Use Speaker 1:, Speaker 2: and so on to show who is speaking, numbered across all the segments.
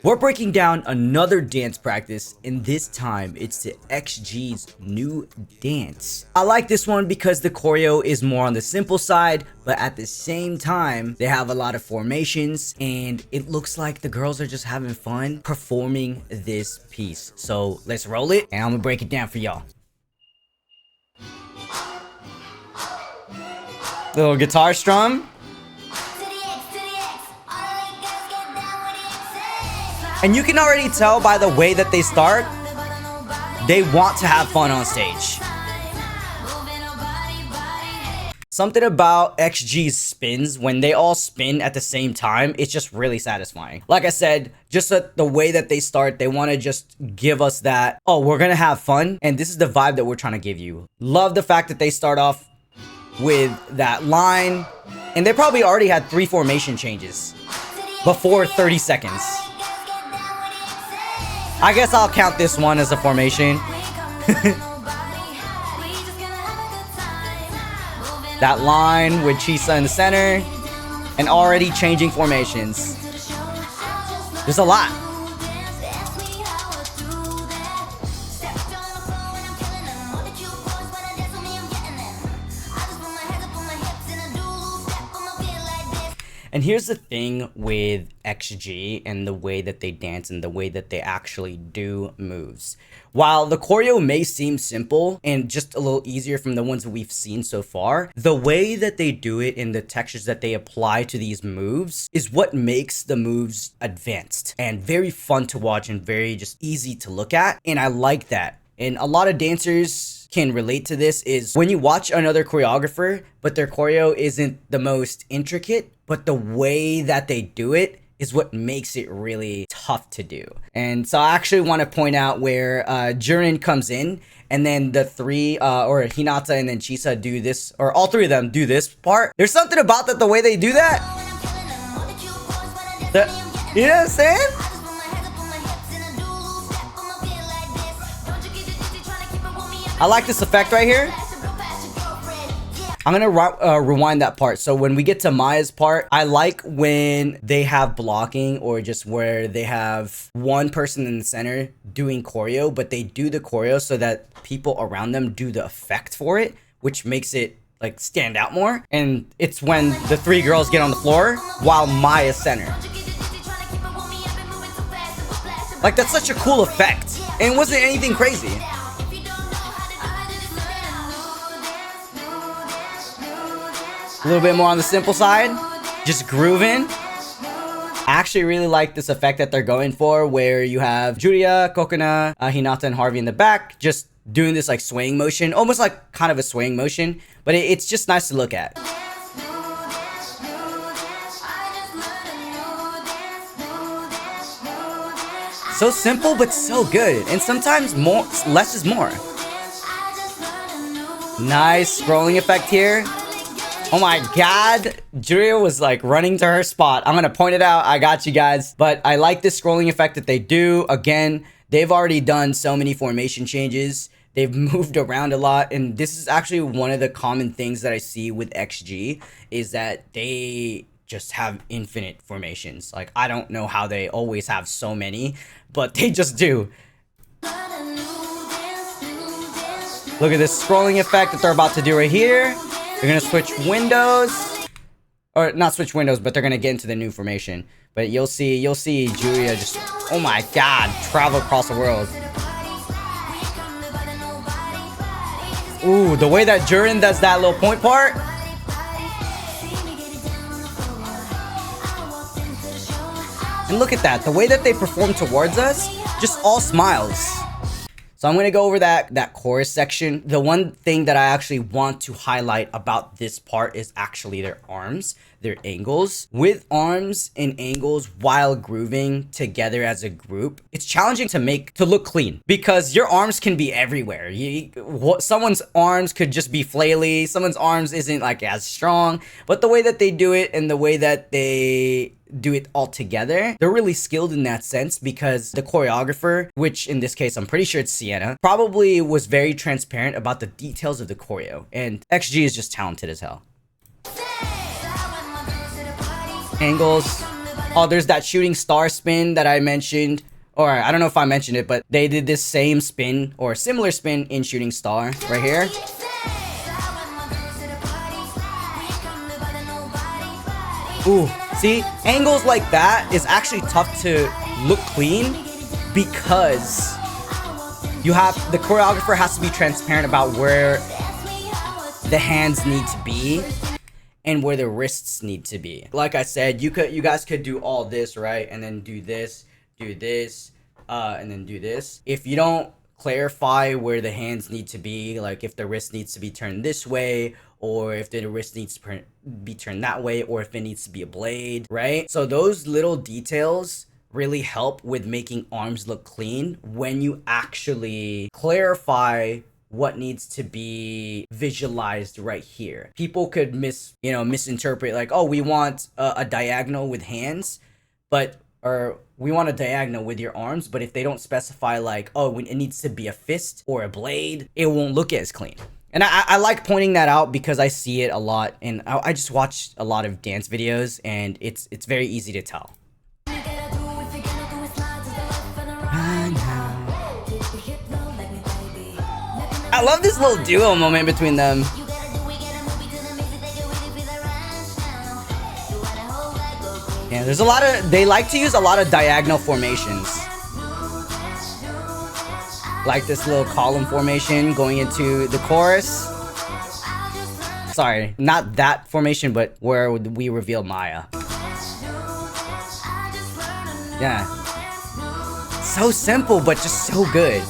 Speaker 1: We're breaking down another dance practice, and this time it's to XG's new dance. I like this one because the choreo is more on the simple side, but at the same time, they have a lot of formations, and it looks like the girls are just having fun performing this piece. So let's roll it, and I'm gonna break it down for y'all. Little guitar strum. And you can already tell by the way that they start, they want to have fun on stage. Something about XG's spins, when they all spin at the same time, it's just really satisfying. Like I said, just the way that they start, they want to just give us that, oh, we're going to have fun. And this is the vibe that we're trying to give you. Love the fact that they start off with that line. And they probably already had 3 formation changes before 30 seconds. I guess I'll count this one as a formation. That line with Chisa in the center and already changing formations. There's a lot. And here's the thing with XG and the way that they dance and the way that they actually do moves. While the choreo may seem simple and just a little easier from the ones that we've seen so far, the way that they do it and the textures that they apply to these moves is what makes the moves advanced and very fun to watch and very just easy to look at. And I like that. And a lot of dancers can relate to this is when you watch another choreographer, but their choreo isn't the most intricate, but the way that they do it is what makes it really tough to do. And so I actually want to point out where Jurin comes in, and then the 3, or Hinata and then Chisa do this, or all 3 of them do this part. There's something about that, the way they do that. You know what I'm saying? I like this effect right here. I'm gonna rewind that part. So when we get to Maya's part, I like when they have blocking or just where they have one person in the center doing choreo, but they do the choreo so that people around them do the effect for it, which makes it like stand out more. And it's when the 3 girls get on the floor while Maya's center. Like, that's such a cool effect. And it wasn't anything crazy. A little bit more on the simple side, just grooving. I actually really like this effect that they're going for, where you have Julia, Kokona, Hinata, and Harvey in the back, just doing this like swaying motion, almost like kind of a swaying motion, but it's just nice to look at. So simple, but so good. And sometimes more, less is more. Nice scrolling effect here. Oh my god, Julia was like running to her spot. I'm gonna point it out, I got you guys. But I like this scrolling effect that they do. Again, they've already done so many formation changes. They've moved around a lot, and this is actually one of the common things that I see with XG, is that they just have infinite formations. Like, I don't know how they always have so many, but they just do. Look at this scrolling effect that they're about to do right here. They're gonna switch windows, or not switch windows, but they're gonna get into the new formation. But you'll see Julia just, oh my god, travel across the world. Ooh, the way that Jurin does that little point part. And look at that, the way that they perform towards us, just all smiles. So I'm going to go over that chorus section. The one thing that I actually want to highlight about this part is actually their arms, their angles. With arms and angles while grooving together as a group, it's challenging to look clean, because your arms can be everywhere. Someone's arms could just be flaily, someone's arms isn't like as strong, but the way that they do it and the way that they do it all together, they're really skilled in that sense, because the choreographer, which in this case I'm pretty sure it's Sienna, probably was very transparent about the details of the choreo, and XG is just talented as hell. Angles, Oh, there's that shooting star spin that I mentioned. Or I don't know if I mentioned it, but they did this same spin or similar spin in Shooting Star right here. Ooh, see, angles like that is actually tough to look clean because you have the choreographer has to be transparent about where the hands need to be and where the wrists need to be. Like I said, you guys could do all this, right? And then do this, and then do this. If you don't clarify where the hands need to be, like if the wrist needs to be turned this way, or if the wrist needs to be turned that way, or if it needs to be a blade, right? So those little details really help with making arms look clean when you actually clarify what needs to be visualized right here. People could misinterpret like, oh, we want a diagonal with hands, or we want a diagonal with your arms, but if they don't specify like, oh, it needs to be a fist or a blade, it won't look as clean. And I like pointing that out because I see it a lot, and I just watch a lot of dance videos, and it's very easy to tell. I love this little duo moment between them. Yeah, there's a lot of, they like to use a lot of diagonal formations. Like this little column formation going into the chorus. Sorry, not that formation, but where we reveal Maya. Yeah. So simple, but just so good.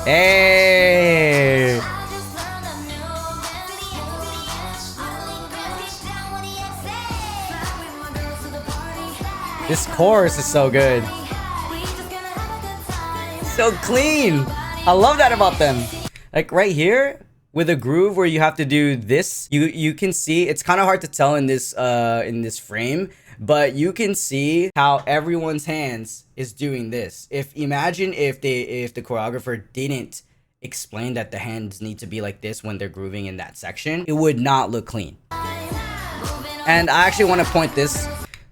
Speaker 1: Hey! This chorus is so good. So clean. I love that about them. Like right here with a groove where you have to do this, you can see it's kind of hard to tell in this frame, but you can see how everyone's hands is doing this. Imagine if the choreographer didn't explain that the hands need to be like this when they're grooving in that section, it would not look clean. And I actually want to point this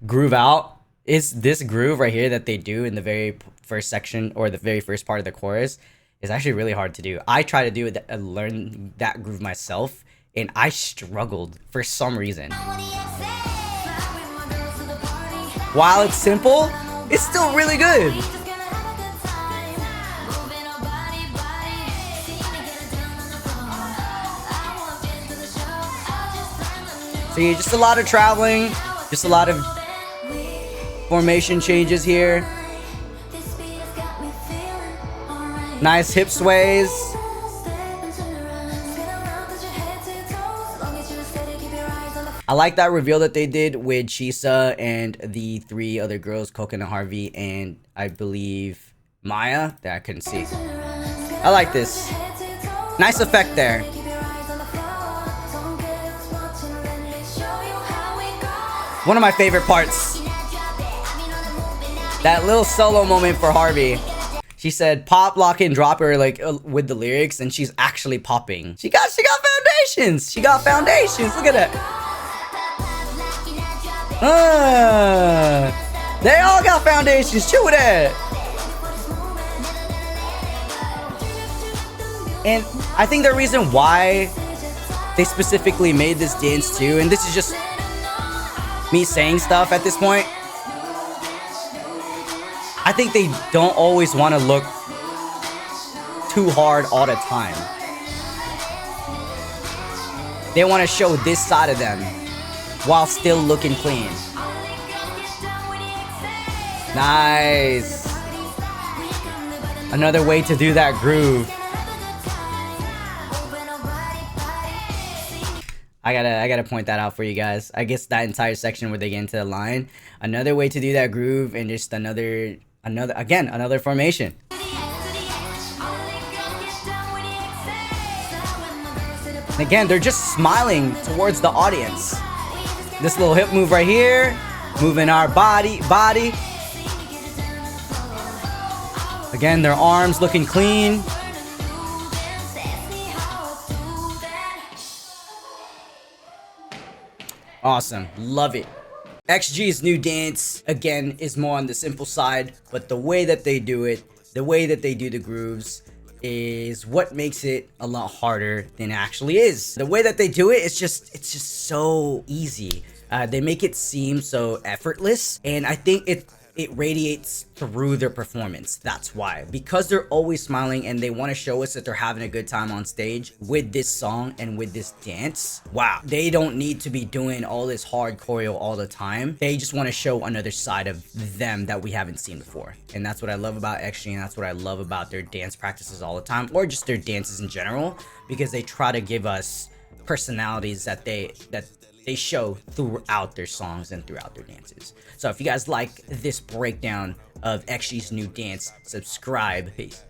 Speaker 1: groove out. Is this groove right here that they do in the very first section or the very first part of the chorus is actually really hard to do. I try to do it and learn that groove myself, and I struggled for some reason. While it's simple, it's still really good. See, just a lot of traveling, just a lot of formation changes here. Nice hip sways. I like that reveal that they did with Chisa and the three other girls, Coconut Harvey and I believe Maya, that I couldn't see. I like this. Nice effect there. One of my favorite parts. That little solo moment for Harvey. She said pop, lock, and drop her like with the lyrics, and she's actually popping. She got foundations. She got foundations. Look at that. They all got foundations. Chew that. And I think the reason why they specifically made this dance too, and this is just me saying stuff at this point, I think they don't always want to look too hard all the time. They want to show this side of them while still looking clean. Nice. Another way to do that groove. I gotta point that out for you guys. I guess that entire section where they get into the line, another way to do that groove, and just another formation. Again, they're just smiling towards the audience. This little hip move right here, moving our body. Again, their arms looking clean. Awesome. Love it. XG's new dance, again, is more on the simple side, but the way that they do it, the way that they do the grooves, is what makes it a lot harder than it actually is. The way that they do it, it's just so easy. They make it seem so effortless, and I think it radiates through their performance. That's why, because they're always smiling and they want to show us that they're having a good time on stage with this song and with this dance. Wow, they don't need to be doing all this hard choreo all the time. They just want to show another side of them that we haven't seen before, and that's what I love about XG, and that's what I love about their dance practices all the time, or just their dances in general, because they try to give us personalities that they show throughout their songs and throughout their dances. So if you guys like this breakdown of XG's new dance, subscribe. Peace.